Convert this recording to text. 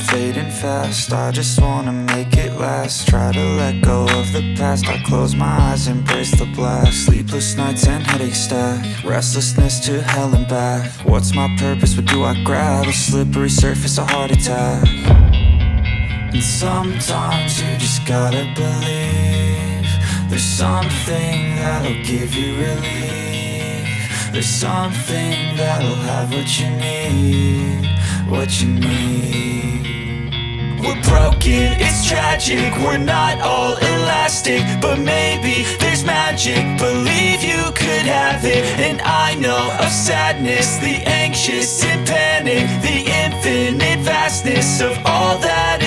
fading fast. I just wanna make it last. Try to let go of the past. I close my eyes, embrace the blast. Sleepless nights and headache stack. Restlessness to hell and back. What's my purpose? What do I grab? A slippery surface, a heart attack. And sometimes you just gotta believe there's something that'll give you relief. There's something that'll have what you need, what you need. We're broken, it's tragic, we're not all elastic, but maybe there's magic, believe you could have it. And I know of sadness, the anxious and panic, the infinite vastness of all that